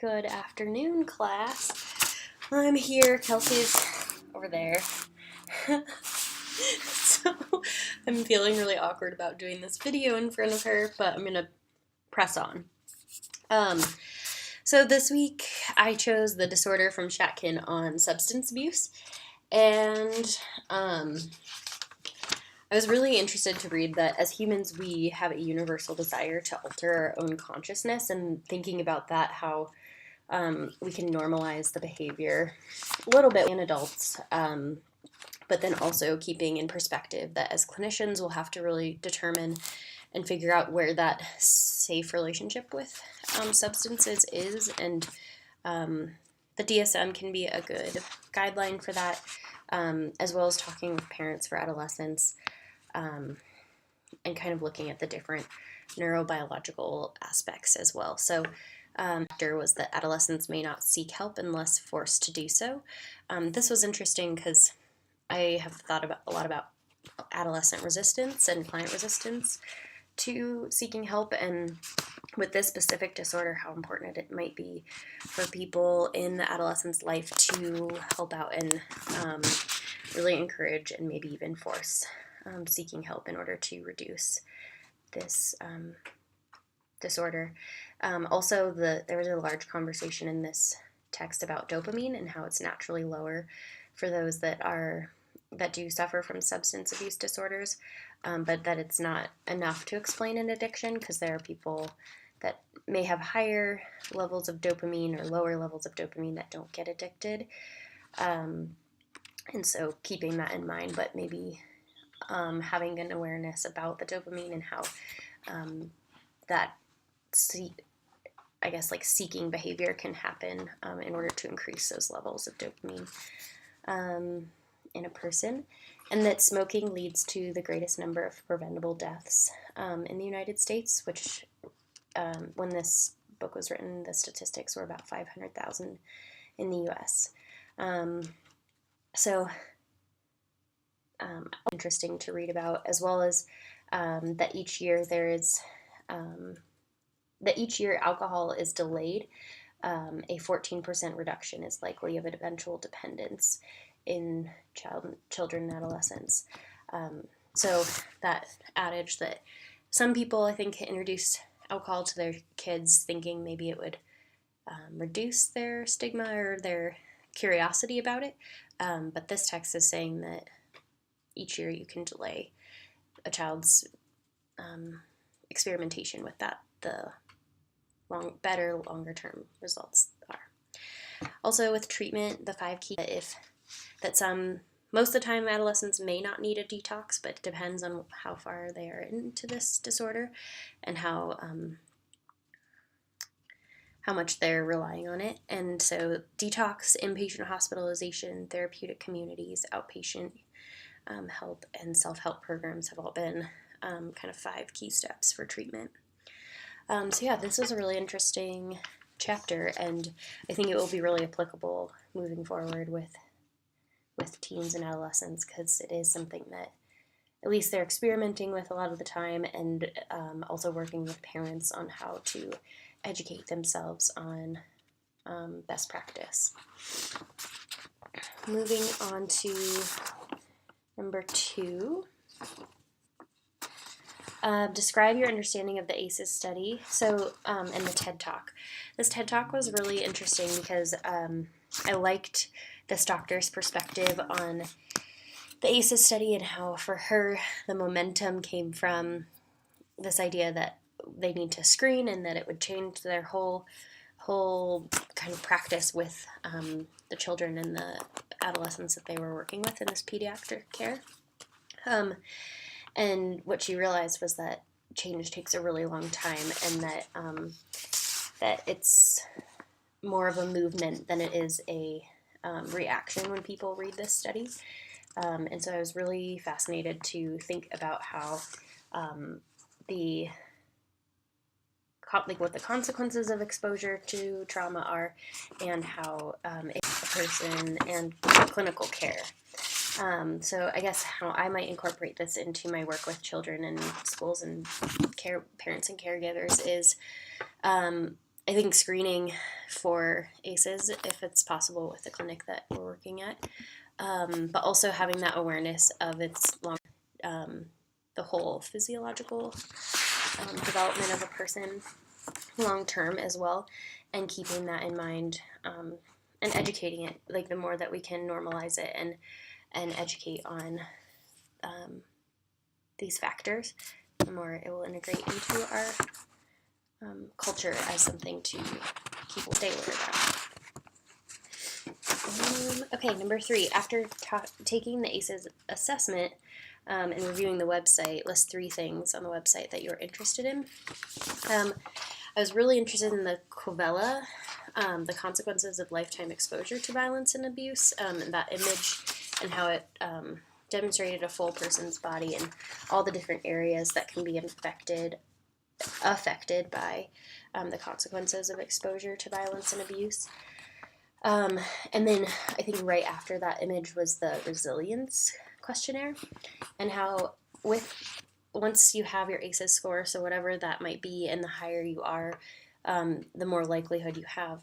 Good afternoon, class. I'm here. Kelsey's over there. So I'm feeling really awkward about doing this video in front of her, but I'm going to press on. So this week I chose the disorder from Shatkin on substance abuse, and I was really interested to read that as humans we have a universal desire to alter our own consciousness, and thinking about that, how we can normalize the behavior a little bit in adults, but then also keeping in perspective that as clinicians we'll have to really determine and figure out where that safe relationship with substances is, and the DSM can be a good guideline for that, as well as talking with parents for adolescents, and kind of looking at the different neurobiological aspects as well. So factor was that adolescents may not seek help unless forced to do so. This was interesting because I have thought a lot about adolescent resistance and client resistance to seeking help, and with this specific disorder, how important it might be for people in the adolescent's life to help out and really encourage and maybe even force seeking help in order to reduce this disorder. Also, there was a large conversation in this text about dopamine and how it's naturally lower for those that do suffer from substance abuse disorders, but that it's not enough to explain an addiction, because there are people that may have higher levels of dopamine or lower levels of dopamine that don't get addicted, and so keeping that in mind, but maybe having an awareness about the dopamine and how that seeking behavior can happen in order to increase those levels of dopamine in a person, and that smoking leads to the greatest number of preventable deaths in the United States, which when this book was written, the statistics were about 500,000 in the U.S. So interesting to read about, as well as that each year alcohol is delayed. A 14% reduction is likely of an eventual dependence in children and adolescents. So that adage that some people, I think, introduce alcohol to their kids thinking maybe it would reduce their stigma or their curiosity about it, but this text is saying that each year you can delay a child's experimentation with that, the longer-term results are. Also, with treatment, the 5 key most of the time adolescents may not need a detox, but it depends on how far they are into this disorder and how much they're relying on it. And so detox, inpatient hospitalization, therapeutic communities, outpatient help, and self-help programs have all been kind of 5 key steps for treatment. So yeah, this was a really interesting chapter, and I think it will be really applicable moving forward with teens and adolescents, because it is something that at least they're experimenting with a lot of the time, and also working with parents on how to educate themselves on best practice. Moving on to number 2. Describe your understanding of the ACEs study. So, and the TED Talk. This TED Talk was really interesting because I liked this doctor's perspective on the ACEs study, and how for her the momentum came from this idea that they need to screen, and that it would change their whole kind of practice with the children and the adolescents that they were working with in this pediatric care. And what she realized was that change takes a really long time, and that it's more of a movement than it is a reaction when people read this study. And so I was really fascinated to think about how what the consequences of exposure to trauma are, and how a person and clinical care. So I guess how I might incorporate this into my work with children and schools and parents and caregivers is, I think screening for ACEs if it's possible with the clinic that we're working at, but also having that awareness of its the whole physiological development of a person long term as well, and keeping that in mind, and educating it. Like, the more that we can normalize it and educate on these factors, the more it will integrate into our culture as something to keep stay aware of. Okay, number 3. After taking the ACEs assessment and reviewing the website, list 3 things on the website that you're interested in. I was really interested in the Quovela, the consequences of lifetime exposure to violence and abuse, and that image, and how it demonstrated a full person's body and all the different areas that can be affected by the consequences of exposure to violence and abuse. And then I think right after that image was the resilience questionnaire, and how once you have your ACEs score, so whatever that might be, and the higher you are, the more likelihood you have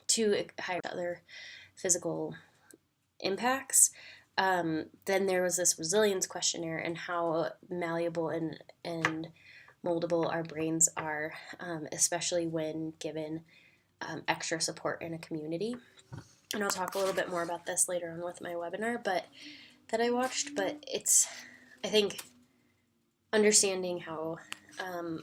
to higher other physical impacts. Then there was this resilience questionnaire, and how malleable and moldable our brains are, especially when given extra support in a community. And I'll talk a little bit more about this later on with my webinar that I watched, but it's, I think, understanding how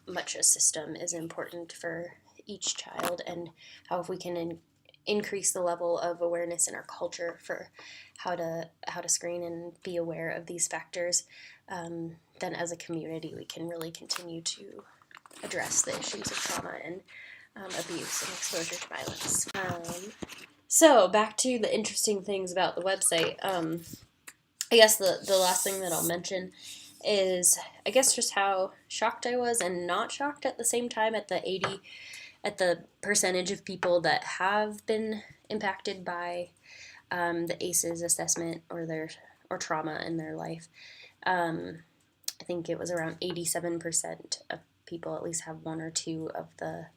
much a system is important for each child, and how if we can increase the level of awareness in our culture for how to screen and be aware of these factors, then as a community we can really continue to address the issues of trauma and abuse and exposure to violence. So back to the interesting things about the website. I guess the last thing that I'll mention is, I guess, just how shocked I was and not shocked at the same time at the percentage of people that have been impacted by the ACEs assessment or trauma in their life. I think it was around 87% of people at least have one or two of the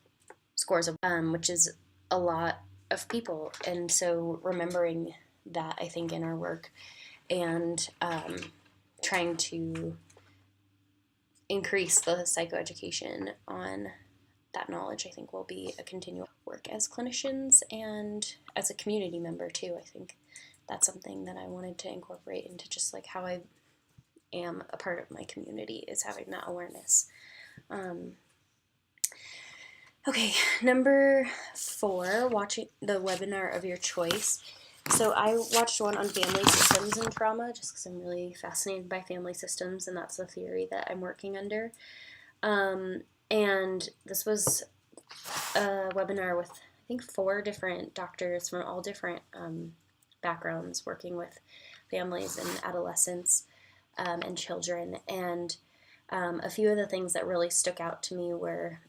scores of, which is a lot of people. And so remembering that, I think, in our work, and trying to increase the psychoeducation on that knowledge, I think, will be a continual work as clinicians and as a community member too. I think that's something that I wanted to incorporate into just like how I am a part of my community, is having that awareness. Okay, number 4, watching the webinar of your choice. So I watched one on family systems and trauma, just because I'm really fascinated by family systems, and that's the theory that I'm working under. And this was a webinar with, I think, 4 different doctors from all different backgrounds, working with families and adolescents and children. And a few of the things that really stuck out to me were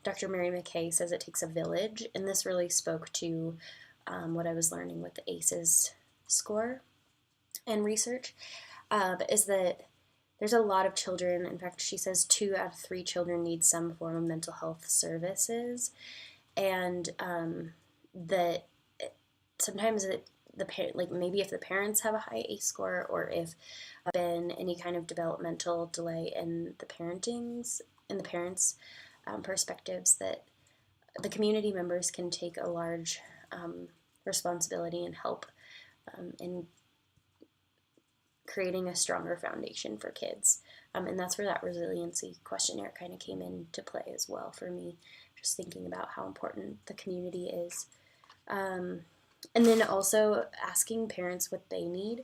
Dr. Mary McKay says it takes a village, and this really spoke to what I was learning with the ACEs score and research, is that there's a lot of children. In fact, she says 2 out of 3 children need some form of mental health services, and that sometimes maybe if the parents have a high ACE score, or if been any kind of developmental delay in the parents' perspectives, that the community members can take a large responsibility and help in creating a stronger foundation for kids. And that's where that resiliency questionnaire kind of came into play as well for me, just thinking about how important the community is. And then also asking parents what they need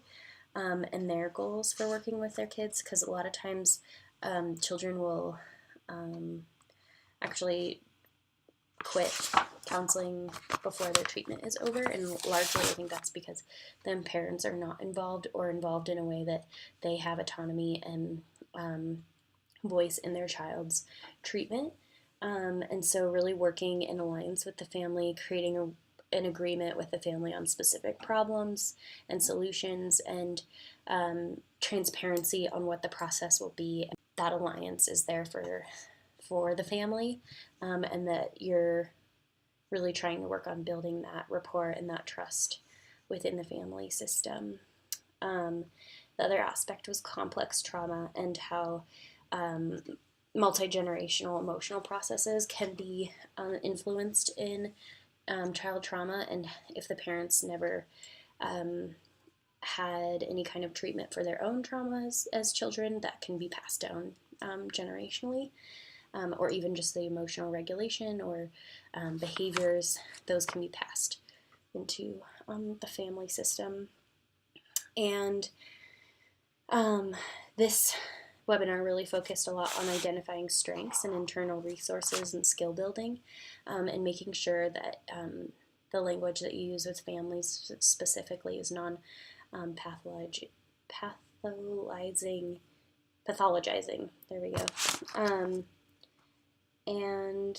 and their goals for working with their kids, because a lot of times children will actually quit counseling before their treatment is over, and largely I think that's because them parents are not involved, or involved in a way that they have autonomy and voice in their child's treatment. And so really working in alliance with the family, creating an agreement with the family on specific problems and solutions, and transparency on what the process will be. That alliance is there for the family, and that you're really trying to work on building that rapport and that trust within the family system. The other aspect was complex trauma and how multi-generational emotional processes can be influenced in child trauma, and if the parents never had any kind of treatment for their own traumas as children, that can be passed down generationally, or even just the emotional regulation or behaviors, those can be passed into the family system. And this webinar really focused a lot on identifying strengths and internal resources and skill building, and making sure that the language that you use with families specifically is non-pathologizing. There we go. And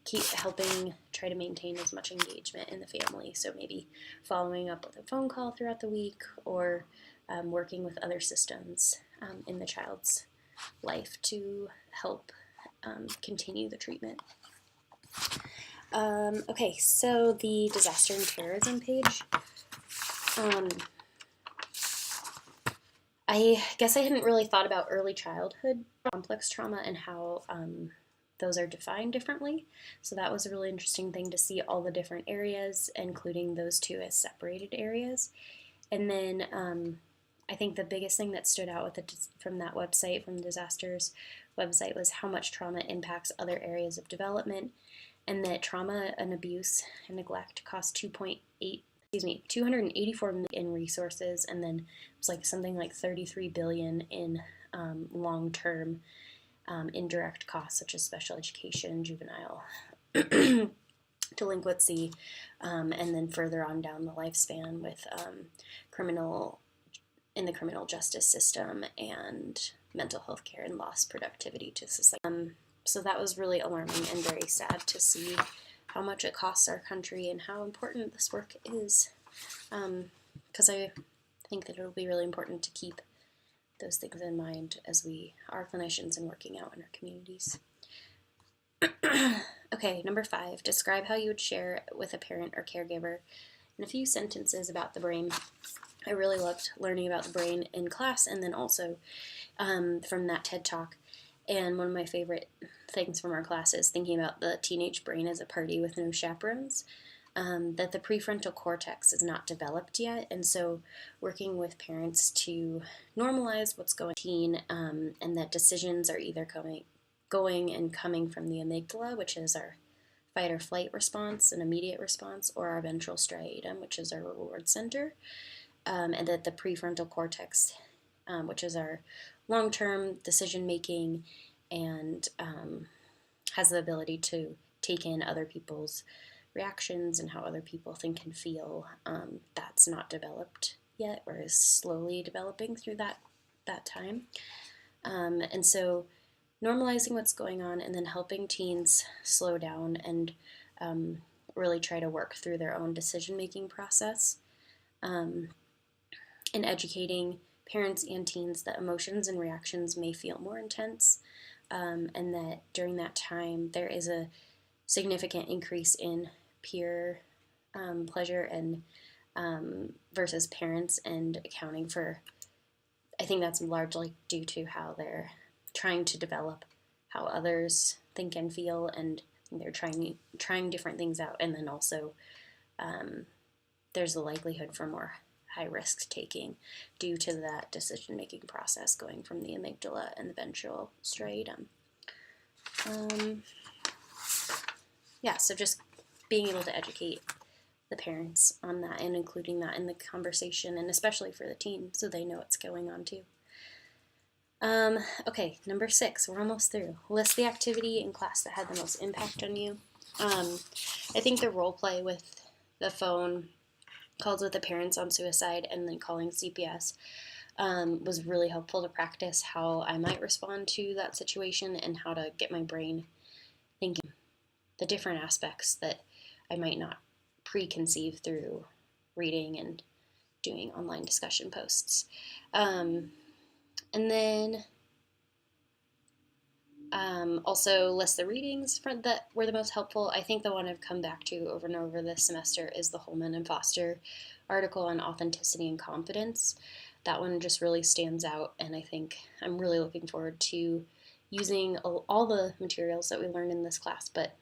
keep helping try to maintain as much engagement in the family. So maybe following up with a phone call throughout the week, or working with other systems in the child's life to help continue the treatment. Okay, so the disaster and terrorism page. I guess I hadn't really thought about early childhood complex trauma and how those are defined differently. So that was a really interesting thing to see all the different areas, including those two as separated areas. And then I think the biggest thing that stood out with from that website, from the disasters website, was how much trauma impacts other areas of development, and that trauma and abuse and neglect cost 284 million in resources, and then it was like something like 33 billion in long-term indirect costs, such as special education, juvenile delinquency, and then further on down the lifespan with criminal justice system and mental health care and lost productivity to society. So that was really alarming and very sad to see how much it costs our country and how important this work is, because I think that it'll be really important to keep those things in mind as we are clinicians and working out in our communities. Okay, number 5, describe how you would share with a parent or caregiver in a few sentences about the brain. I really loved learning about the brain in class, and then also from that TED Talk. And one of my favorite things from our class is thinking about the teenage brain as a party with no chaperones, that the prefrontal cortex is not developed yet, and so working with parents to normalize what's going on, and that decisions are either going and coming from the amygdala, which is our fight or flight response, an immediate response, or our ventral striatum, which is our reward center, and that the prefrontal cortex, which is our long-term decision-making and has the ability to take in other people's reactions and how other people think and feel, that's not developed yet, or is slowly developing through that time. And so normalizing what's going on, and then helping teens slow down and really try to work through their own decision-making process, and educating parents and teens that emotions and reactions may feel more intense, and that during that time there is a significant increase in peer pleasure and versus parents, and accounting for, I think that's largely due to how they're trying to develop how others think and feel, and they're trying different things out, and then also there's a likelihood for more high risk taking due to that decision making process going from the amygdala and the ventral striatum. Yeah, so just being able to educate the parents on that and including that in the conversation, and especially for the teen, so they know what's going on too. Okay, number 6, we're almost through. List the activity in class that had the most impact on you. I think the role play with the phone calls with the parents on suicide and then calling CPS was really helpful to practice how I might respond to that situation, and how to get my brain thinking the different aspects that I might not preconceive through reading and doing online discussion posts. And then Also list the readings that were the most helpful. I think the one I've come back to over and over this semester is the Holman and Foster article on authenticity and confidence. That one just really stands out, and I think I'm really looking forward to using all the materials that we learned in this class, but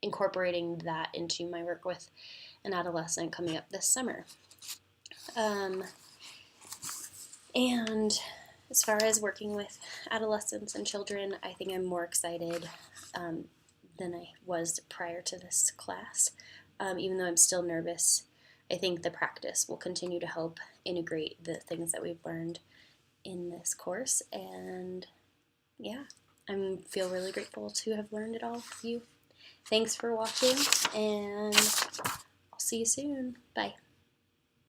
incorporating that into my work with an adolescent coming up this summer. And as far as working with adolescents and children, I think I'm more excited than I was prior to this class. Even though I'm still nervous, I think the practice will continue to help integrate the things that we've learned in this course. And yeah, I feel really grateful to have learned it all with you. Thanks for watching, and I'll see you soon. Bye.